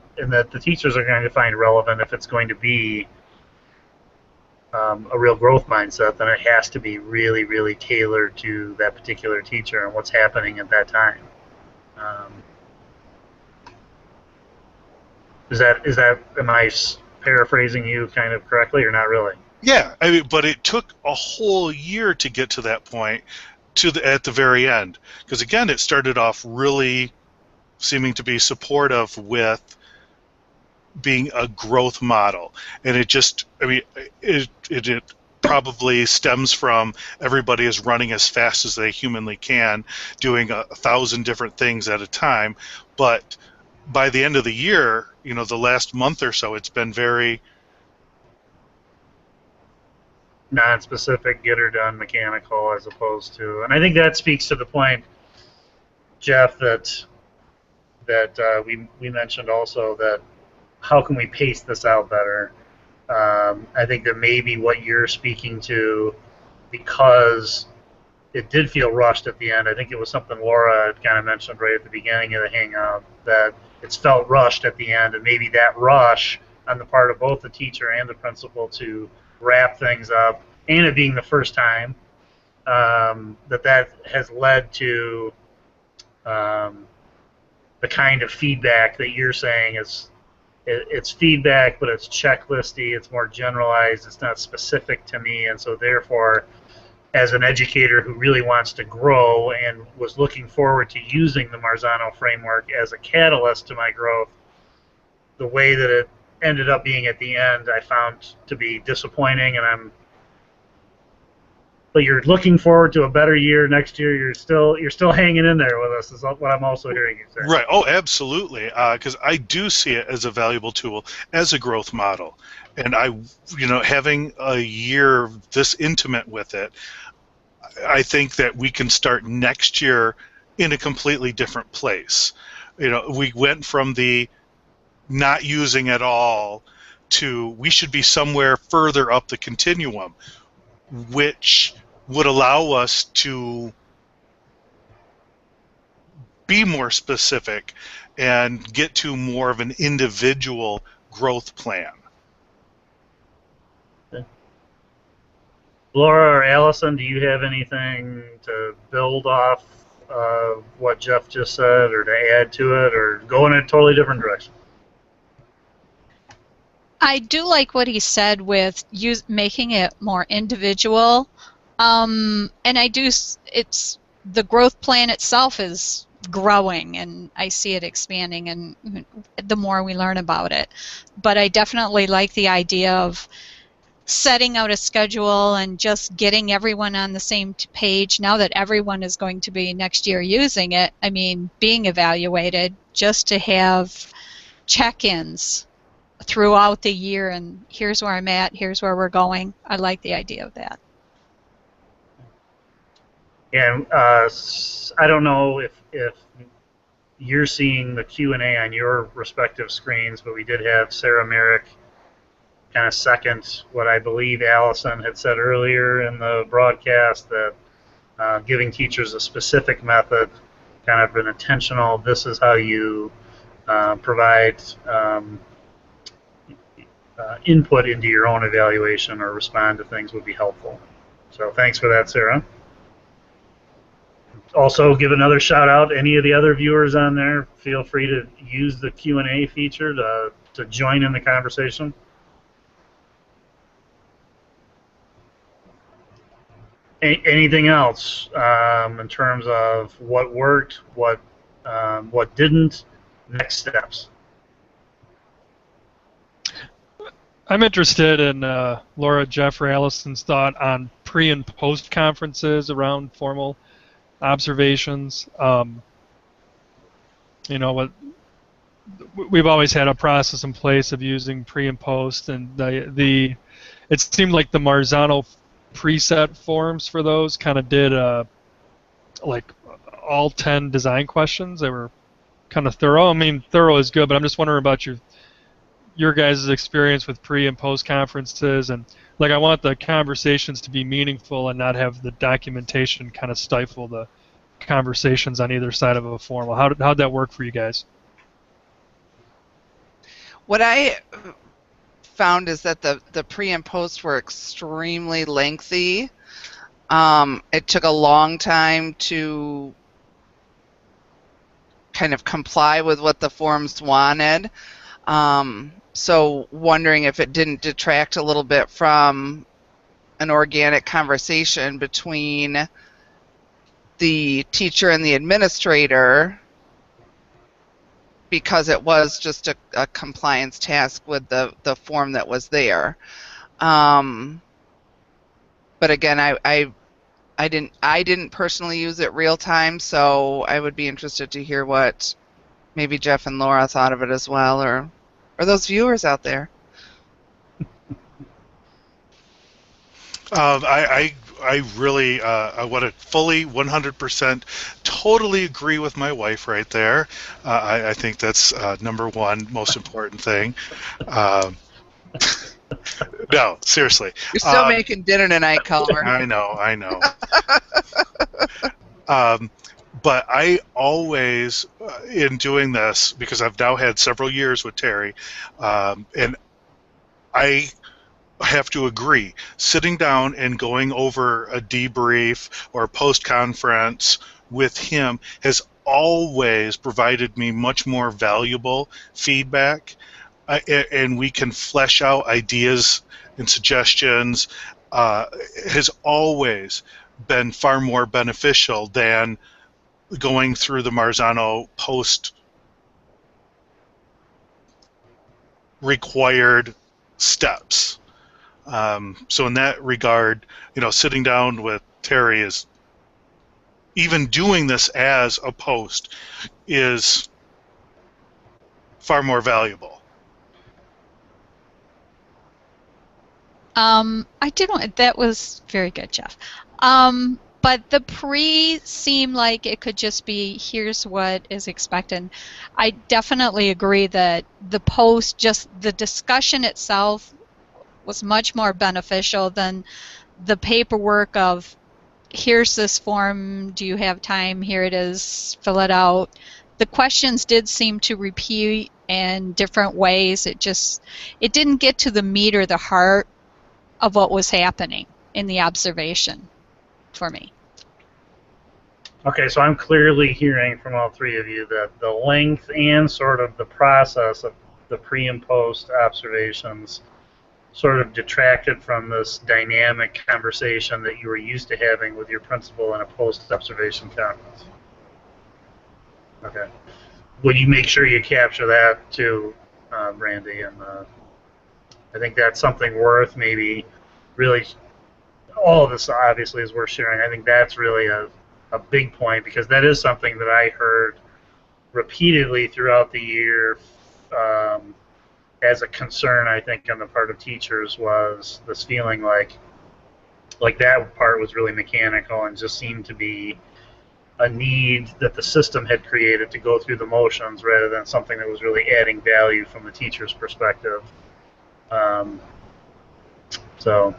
[SPEAKER 2] the teachers are going to find relevant. If it's going to be a real growth mindset, then it has to be really, really tailored to that particular teacher and what's happening at that time. Am I paraphrasing you kind of correctly, or not really?
[SPEAKER 8] Yeah, but it took a whole year to get to that point, at the very end, because again, it started off really seeming to be supportive with being a growth model, and it probably stems from everybody is running as fast as they humanly can, doing 1,000 different things at a time. But by the end of the year, the last month or so, it's been very
[SPEAKER 2] non-specific, get her done, mechanical, as opposed to, and I think that speaks to the point, Jeff, that we mentioned also, that how can we pace this out better? I think that maybe what you're speaking to, because it did feel rushed at the end. I think it was something Laura had kind of mentioned right at the beginning of the hangout, that it's felt rushed at the end, and maybe that rush on the part of both the teacher and the principal to wrap things up, and it being the first time, that has led to the kind of feedback that you're saying is, it's feedback, but it's checklisty, it's more generalized, it's not specific to me, and so therefore as an educator who really wants to grow and was looking forward to using the Marzano framework as a catalyst to my growth, the way that it ended up being at the end, I found to be disappointing. But you're looking forward to a better year next year. You're still hanging in there with us. Is what I'm also hearing you say.
[SPEAKER 8] Right. Oh, absolutely. Because I do see it as a valuable tool, as a growth model, and having a year this intimate with it, I think that we can start next year in a completely different place. We went from the not using at all to we should be somewhere further up the continuum, which would allow us to be more specific and get to more of an individual growth plan.
[SPEAKER 2] Okay. Laura or Allison, do you have anything to build off of what Jeff just said, or to add to it, or go in a totally different direction?
[SPEAKER 5] I do like what he said with making it more individual. And it's the growth plan itself is growing, and I see it expanding, and the more we learn about it. But I definitely like the idea of setting out a schedule and just getting everyone on the same page. Now that everyone is going to be next year using it, I mean, being evaluated, just to have check-ins throughout the year, and here's where I'm at, here's where we're going. I like the idea of that.
[SPEAKER 2] And I don't know if you're seeing the Q&A on your respective screens, but we did have Sarah Merrick kind of second what I believe Allison had said earlier in the broadcast, that giving teachers a specific method, kind of an intentional, this is how you provide input into your own evaluation or respond to things would be helpful. So thanks for that, Sarah. Also, give another shout out. Any of the other viewers on there, feel free to use the Q&A feature to join in the conversation. Anything else in terms of what worked, what didn't, next steps?
[SPEAKER 4] I'm interested in Laura, Jeff, or Allison's thought on pre and post conferences around formal observations. We've always had a process in place of using pre and post, and it seemed like the Marzano preset forms for those kind of did like all 10 design questions. They were kind of thorough. I mean, thorough is good, but I'm just wondering about your guys' experience with pre and post conferences, and like I want the conversations to be meaningful and not have the documentation kind of stifle the conversations on either side of a formal. How'd that work for you guys?
[SPEAKER 3] What I found is that the pre and post were extremely lengthy. It took a long time to kind of comply with what the forms wanted. So wondering if it didn't detract a little bit from an organic conversation between the teacher and the administrator, because it was just a compliance task with the form that was there. But again, I didn't personally use it real time, so I would be interested to hear what maybe Jeff and Laura thought of it as well, or those viewers out there.
[SPEAKER 8] I really I want to fully 100% totally agree with my wife right there. I think that's number one most important thing. No, seriously.
[SPEAKER 3] You're still making dinner tonight, Culver.
[SPEAKER 8] I know. But I always, in doing this, because I've now had several years with Terry, and I have to agree, sitting down and going over a debrief or post-conference with him has always provided me much more valuable feedback, and we can flesh out ideas and suggestions has always been far more beneficial than going through the Marzano post required steps. So in that regard, sitting down with Terry is, even doing this as a post is far more valuable.
[SPEAKER 5] That was very good, Jeff. But the pre seemed like it could just be, here's what is expected. I definitely agree that the post, just the discussion itself, was much more beneficial than the paperwork of, here's this form, do you have time, here it is, fill it out. The questions did seem to repeat in different ways. It didn't get to the meat or the heart of what was happening in the observation for me.
[SPEAKER 2] Okay, so I'm clearly hearing from all three of you that the length and sort of the process of the pre and post observations sort of detracted from this dynamic conversation that you were used to having with your principal in a post-observation conference. Okay. Would you make sure you capture that too, Randy? And I think that's something worth maybe really, all of this obviously is worth sharing. I think that's really a big point, because that is something that I heard repeatedly throughout the year as a concern, I think, on the part of teachers, was this feeling like that part was really mechanical and just seemed to be a need that the system had created to go through the motions rather than something that was really adding value from the teacher's perspective. So,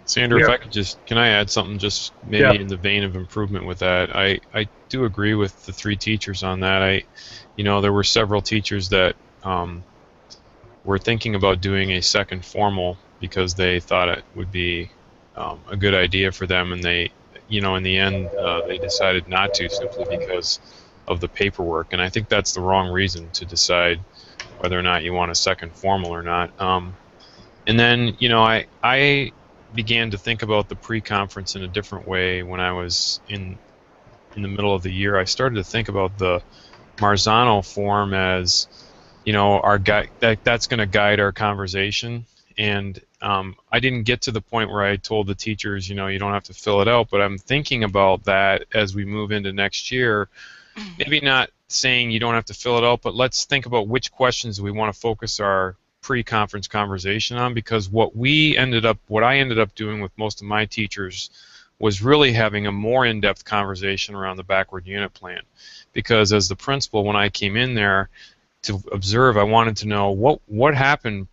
[SPEAKER 6] Sandra, if I could can I add something just maybe in the vein of improvement with that? I do agree with the three teachers on that. There were several teachers that were thinking about doing a second formal because they thought it would be a good idea for them, and they, in the end, they decided not to, simply because of the paperwork. And I think that's the wrong reason to decide whether or not you want a second formal or not. And then, I began to think about the pre-conference in a different way when I was in the middle of the year. I started to think about the Marzano form as, our guide, that's going to guide our conversation. And I didn't get to the point where I told the teachers, you don't have to fill it out, but I'm thinking about that as we move into next year. Maybe not saying you don't have to fill it out, but let's think about which questions we want to focus our pre-conference conversation on, because what I ended up doing with most of my teachers was really having a more in-depth conversation around the backward unit plan. Because as the principal, when I came in there to observe, I wanted to know what happened,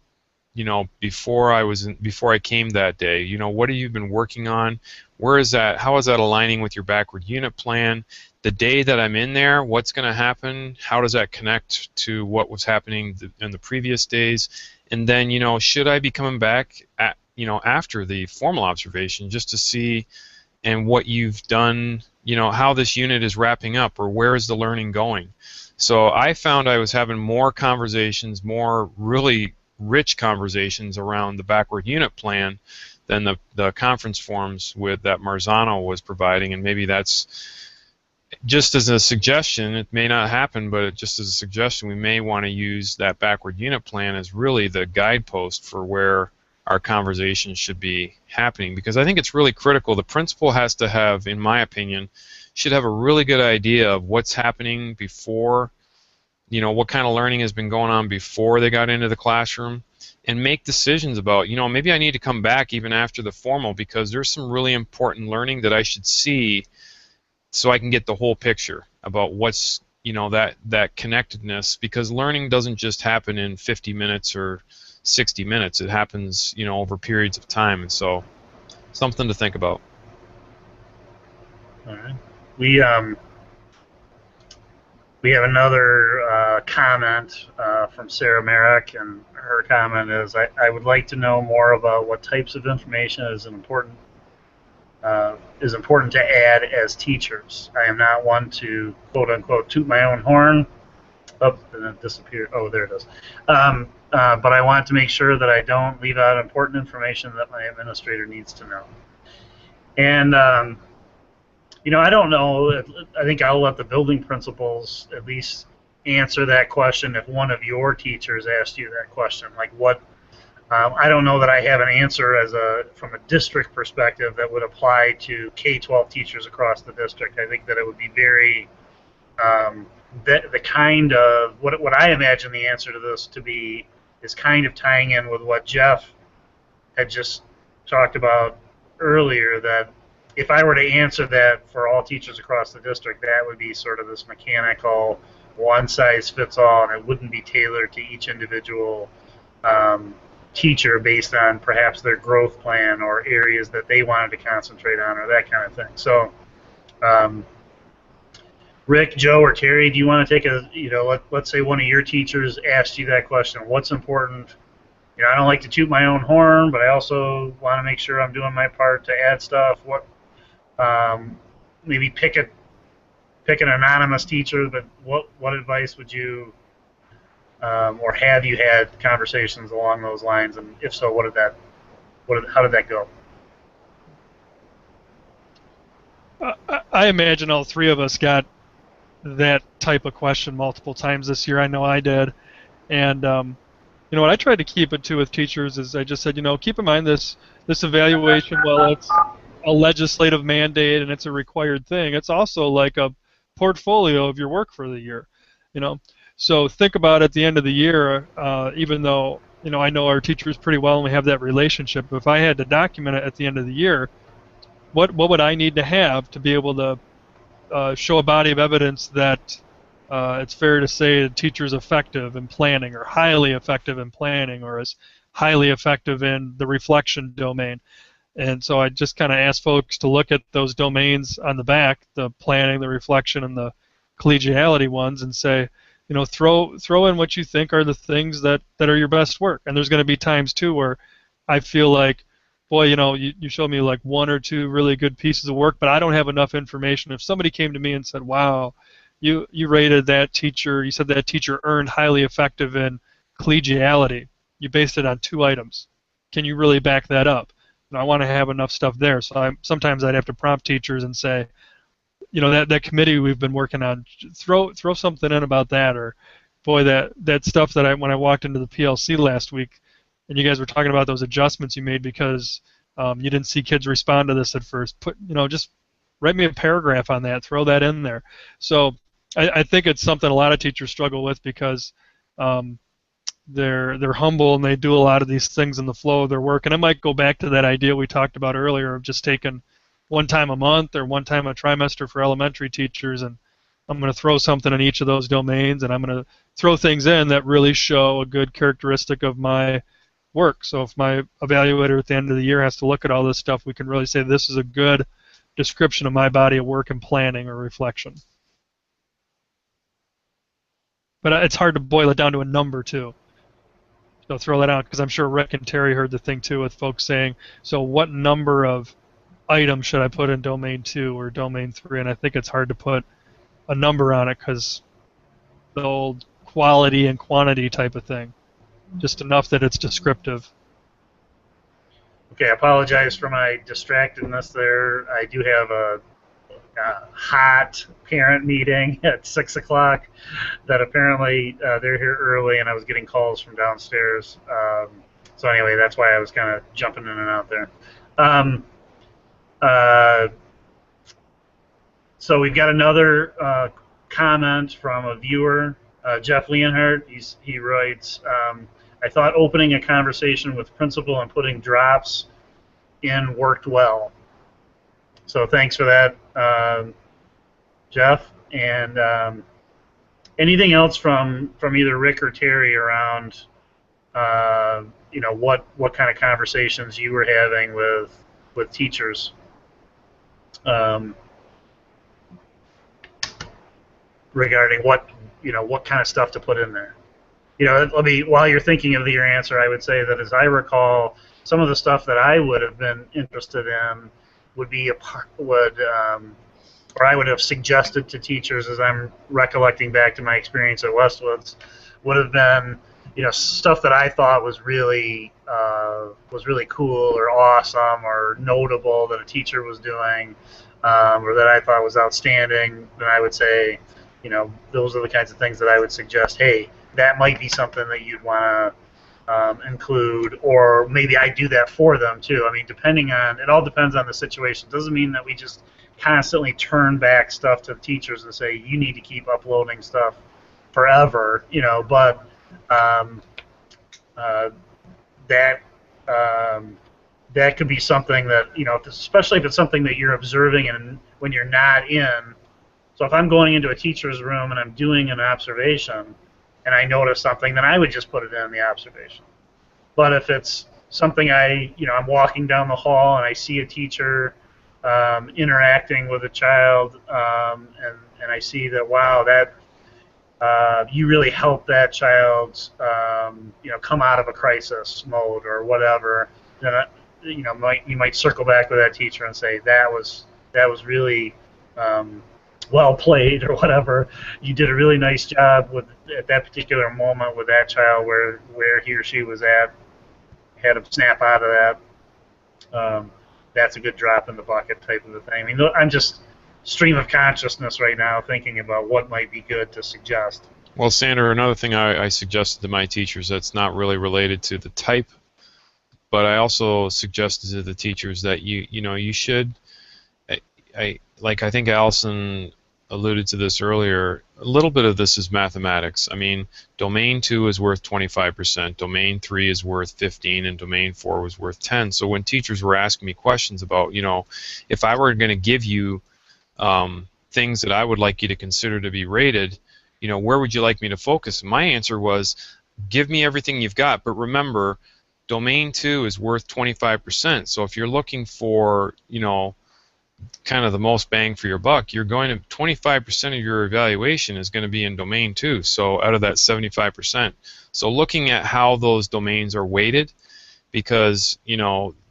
[SPEAKER 6] before I came that day. What have you been working on? Where is that? How is that aligning with your backward unit plan? The day that I'm in there, what's going to happen? How does that connect to what was happening in the previous days? And then, should I be coming back after the formal observation just to see and what you've done, how this unit is wrapping up, or where is the learning going? So I found I was having more conversations, more really rich conversations around the backward unit plan than the conference forms that Marzano was providing. And maybe that's just as a suggestion. It may not happen, but just as a suggestion, we may want to use that backward unit plan as really the guidepost for where our conversation should be happening, because I think it's really critical. The principal has to have, in my opinion, should have a really good idea of what's happening before, what kind of learning has been going on before they got into the classroom, and make decisions about, maybe I need to come back even after the formal because there's some really important learning that I should see so I can get the whole picture about what's, that connectedness, because learning doesn't just happen in 50 minutes or 60 minutes. It happens, over periods of time, and so something to think about.
[SPEAKER 2] All right. We have another comment from Sarah Merrick, and her comment is, I would like to know more about what types of information is important to add as teachers. I am not one to, quote unquote, toot my own horn, Oh, and it disappeared. Oh, there it is. But I want to make sure that I don't leave out important information that my administrator needs to know. And I don't know. I think I'll let the building principals at least answer that question if one of your teachers asked you that question. Like what? I don't know that I have an answer from a district perspective that would apply to K-12 teachers across the district. I think that it would be very the kind of what I imagine the answer to this to be is kind of tying in with what Jeff had just talked about earlier, that if I were to answer that for all teachers across the district, that would be sort of this mechanical one size fits all, and it wouldn't be tailored to each individual teacher based on perhaps their growth plan or areas that they wanted to concentrate on or that kind of thing. So Rick, Joe, or Terry, do you want to take let's say one of your teachers asked you that question, what's important? I don't like to toot my own horn, but I also want to make sure I'm doing my part to add stuff. Maybe pick an anonymous teacher, but what advice would you, or have you had conversations along those lines? And if so, how did that go?
[SPEAKER 4] I imagine all three of us got that type of question multiple times this year. I know I did. And what I tried to keep it to with teachers is I just said, keep in mind this evaluation, well, it's a legislative mandate and it's a required thing. It's also like a portfolio of your work for the year, So think about at the end of the year, even though, I know our teachers pretty well and we have that relationship, but if I had to document it at the end of the year, what would I need to have to be able to show a body of evidence that it's fair to say a teacher's effective in planning or highly effective in planning or is highly effective in the reflection domain. And so I just kind of asked folks to look at those domains on the back, the planning, the reflection, and the collegiality ones, and say, throw in what you think are the things that are your best work. And there's going to be times, too, where I feel like, boy, you showed me like one or two really good pieces of work, but I don't have enough information. If somebody came to me and said, wow, you rated that teacher, you said that teacher earned highly effective in collegiality. You based it on 2 items. Can you really back that up? I want to have enough stuff there. So sometimes I'd have to prompt teachers and say, that committee we've been working on, throw something in about that, or boy, that stuff that when I walked into the PLC last week, and you guys were talking about those adjustments you made because you didn't see kids respond to this at first. Just write me a paragraph on that. Throw that in there. So I think it's something a lot of teachers struggle with because they're humble and they do a lot of these things in the flow of their work. And it might go back to that idea we talked about earlier of just taking one time a month or one time a trimester for elementary teachers, and I'm going to throw something in each of those domains, and I'm going to throw things in that really show a good characteristic of my work. So if my evaluator at the end of the year has to look at all this stuff, we can really say this is a good description of my body of work in planning or reflection. But it's hard to boil it down to a number, too. So throw that out, because I'm sure Rick and Terry heard the thing, too, with folks saying, so what number of items should I put in Domain 2 or Domain 3? And I think it's hard to put a number on it because the old quality and quantity type of thing. Just enough that it's descriptive.
[SPEAKER 2] Okay, I apologize for my distractedness there. I do have a hot parent meeting at 6 o'clock that apparently they're here early, and I was getting calls from downstairs. So anyway, that's why I was kind of jumping in and out there. So we've got another comment from a viewer, Jeff Leonhardt. He writes, I thought opening a conversation with principal and putting drops in worked well. So thanks for that, Jeff. And anything else from either Rick or Terry around, what kind of conversations you were having with teachers? Regarding what kind of stuff to put in there. While you're thinking of your answer, I would say that as I recall, some of the stuff that I would have been interested in would or I would have suggested to teachers, as I'm recollecting back to my experience at Westwoods, would have been, stuff that I thought was really cool or awesome or notable that a teacher was doing, or that I thought was outstanding. Then I would say, those are the kinds of things that I would suggest. Hey, that might be something that you'd want to include, or maybe I do that for them too. I mean, it all depends on the situation. Doesn't mean that we just constantly turn back stuff to teachers and say you need to keep uploading stuff forever, but that that could be something that, especially if it's something that you're observing and when you're not in. So if I'm going into a teacher's room and I'm doing an observation and I notice something, then I would just put it in the observation. But if it's something I'm walking down the hall and I see a teacher interacting with a child, and I see that, wow, that you really helped that child, come out of a crisis mode or whatever, then you might circle back with that teacher and say that was really well played or whatever. You did a really nice job at that particular moment with that child where he or she was at. Had them snap out of that. That's a good drop in the bucket type of a thing. I mean, I'm just stream of consciousness right now thinking about what might be good to suggest.
[SPEAKER 6] Well, Sandra, another thing I suggested to my teachers that's not really related to the type, but I also suggested to the teachers that you should, I think Allison alluded to this earlier, a little bit of this is mathematics. I mean, domain 2 is worth 25%, domain 3 is worth 15, and domain 4 was worth 10. So when teachers were asking me questions about, if I were going to give you things that I would like you to consider to be rated, where would you like me to focus? And my answer was, give me everything you've got, but remember, domain 2 is worth 25%. So if you're looking for, kind of the most bang for your buck, you're going to 25% of your evaluation is going to be in domain 2. So out of that 75%. So looking at how those domains are weighted, because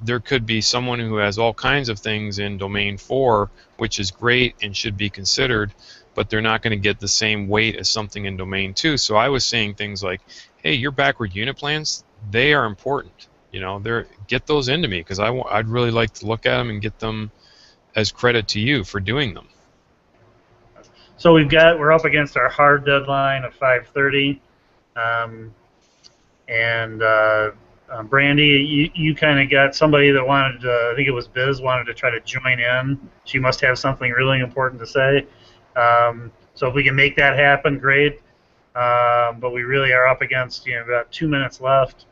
[SPEAKER 6] there could be someone who has all kinds of things in domain 4, which is great and should be considered, but they're not going to get the same weight as something in domain 2. So I was saying things like, hey, your backward unit plans, they are important. Get those into me, because I'd really like to look at them and get them as credit to you for doing them.
[SPEAKER 2] So we're up against our hard deadline of 5:30, and Brandy, you kind of got somebody that wanted to, I think it was Biz, wanted to try to join in. She must have something really important to say. So if we can make that happen, great. But we really are up against about 2 minutes left.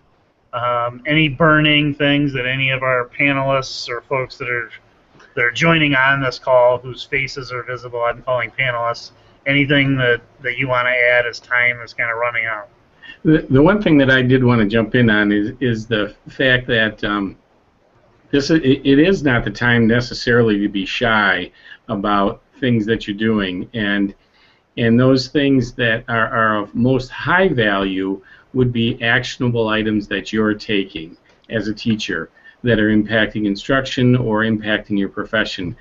[SPEAKER 2] Any burning things that any of our panelists or folks that are joining on this call whose faces are visible, I'm calling panelists, anything that you want to add as time is kind of running out?
[SPEAKER 7] The one thing that I did want to jump in on is the fact that it is not the time necessarily to be shy about things that you're doing, and those things that are of most high value would be actionable items that you're taking as a teacher that are impacting instruction or impacting your profession.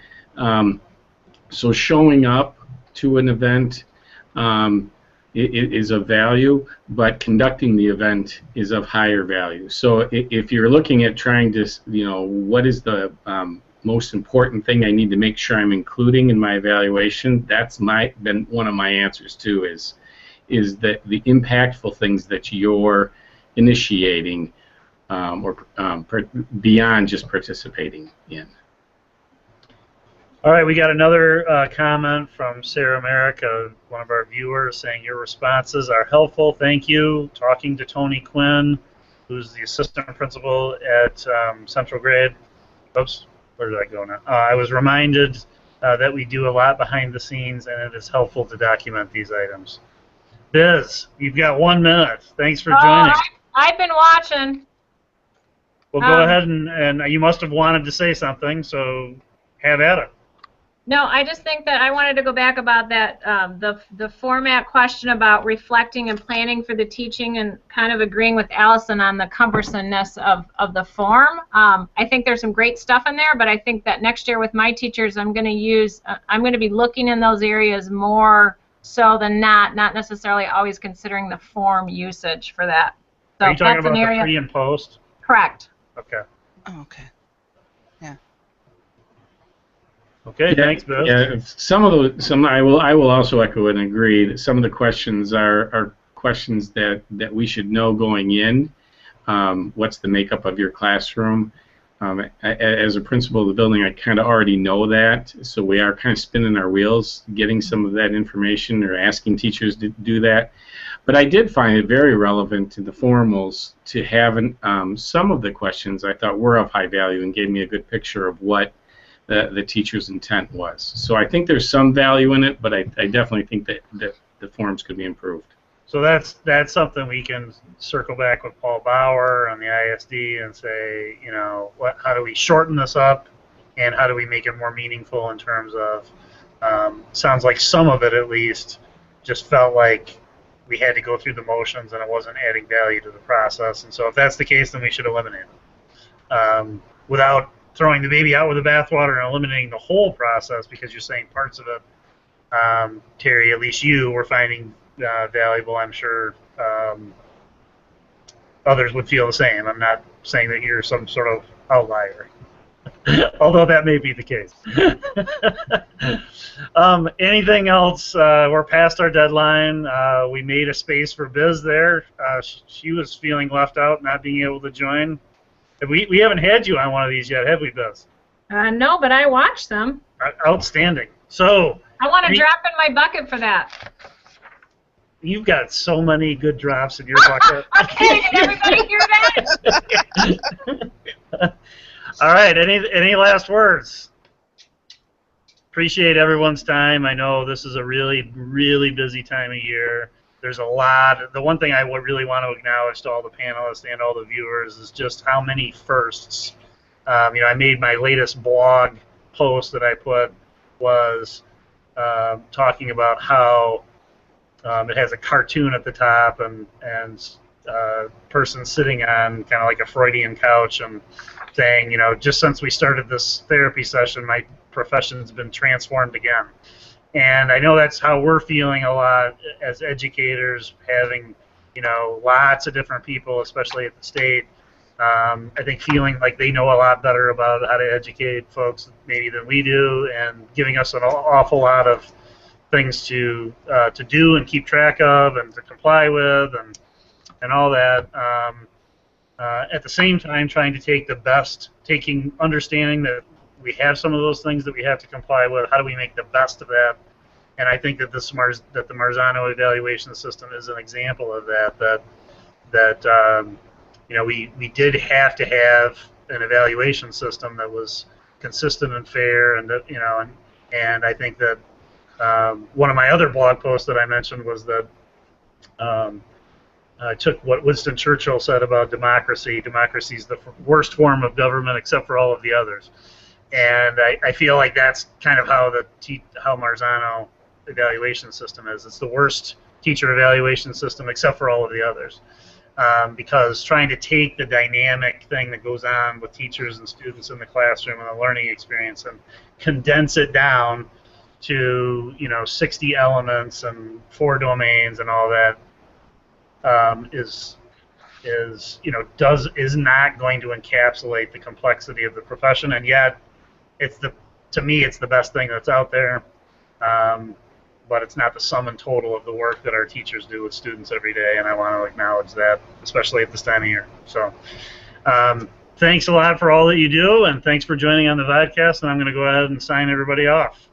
[SPEAKER 7] So showing up to an event is of value, but conducting the event is of higher value. So if you're looking at trying to, what is the most important thing I need to make sure I'm including in my evaluation, that's been one of my answers too, is that the impactful things that you're initiating beyond just participating in.
[SPEAKER 2] All right, we got another comment from Sarah Merrick, one of our viewers, saying your responses are helpful. Thank you. Talking to Tony Quinn, who's the assistant principal at Central Grade. Oops, where did I go now? I was reminded that we do a lot behind the scenes, and it is helpful to document these items. Biz, you've got 1 minute. Thanks for joining.
[SPEAKER 9] I've been watching.
[SPEAKER 2] Well, go ahead, and you must have wanted to say something, so have at it.
[SPEAKER 9] No, I just think that I wanted to go back about that, the format question about reflecting and planning for the teaching, and kind of agreeing with Allison on the cumbersomeness of the form. I think there's some great stuff in there, but I think that next year with my teachers, I'm going to be looking in those areas more so than not necessarily always considering the form usage for that. So
[SPEAKER 2] are you talking about
[SPEAKER 9] the
[SPEAKER 2] pre and post?
[SPEAKER 9] Correct.
[SPEAKER 2] Okay.
[SPEAKER 3] Oh, okay. Yeah.
[SPEAKER 2] Okay, thanks, Bill.
[SPEAKER 7] Yeah, I will also echo and agree that some of the questions are questions that we should know going in. What's the makeup of your classroom? As a principal of the building, I kind of already know that, so we are kind of spinning our wheels, getting some of that information or asking teachers to do that. But I did find it very relevant to the formals to have some of the questions I thought were of high value and gave me a good picture of what the teacher's intent was. So I think there's some value in it, but I definitely think that the forms could be improved.
[SPEAKER 2] So that's something we can circle back with Paul Bauer on the ISD and say, you know, how do we shorten this up, and how do we make it more meaningful in terms of, sounds like some of it at least just felt like we had to go through the motions and it wasn't adding value to the process. And so if that's the case, then we should eliminate it. Without throwing the baby out with the bathwater and eliminating the whole process, because you're saying parts of it, Terry, at least you were finding valuable. I'm sure others would feel the same. I'm not saying that you're some sort of outlier, although that may be the case. Anything else? We're past our deadline. We made a space for Biz there. She was feeling left out, not being able to join. We haven't had you on one of these yet, have we, Biz?
[SPEAKER 9] No, but I watched them.
[SPEAKER 2] Outstanding. So
[SPEAKER 9] I want to drop in my bucket for that.
[SPEAKER 2] You've got so many good drops in your bucket.
[SPEAKER 9] Okay, did everybody hear that?
[SPEAKER 2] All right, any last words? Appreciate everyone's time. I know this is a really, really busy time of year. There's a lot. The one thing I would really want to acknowledge to all the panelists and all the viewers is just how many firsts. You know, I made my latest blog post that I put was talking about how it has a cartoon at the top and person sitting on kind of like a Freudian couch and saying, you know, just since we started this therapy session, my profession's been transformed again. And I know that's how we're feeling a lot as educators, having, you know, lots of different people, especially at the state. I think feeling like they know a lot better about how to educate folks maybe than we do, and giving us an awful lot of things to do and keep track of and to comply with and all that. At the same time, trying to take the best, understanding that we have some of those things that we have to comply with. How do we make the best of that? And I think that the Marzano evaluation system is an example of that. You know, we did have to have an evaluation system that was consistent and fair, and that, you know, and I think that one of my other blog posts that I mentioned was that I took what Winston Churchill said about democracy. Democracy is the worst form of government except for all of the others. And I feel like that's kind of how how Marzano evaluation system is. It's the worst teacher evaluation system except for all of the others. Because trying to take the dynamic thing that goes on with teachers and students in the classroom and the learning experience and condense it down to, you know, 60 elements and 4 domains and all that is not going to encapsulate the complexity of the profession, and yet to me it's the best thing that's out there, but it's not the sum and total of the work that our teachers do with students every day, and I want to acknowledge that, especially at this time of year. So thanks a lot for all that you do, and thanks for joining on the vodcast, and I'm going to go ahead and sign everybody off.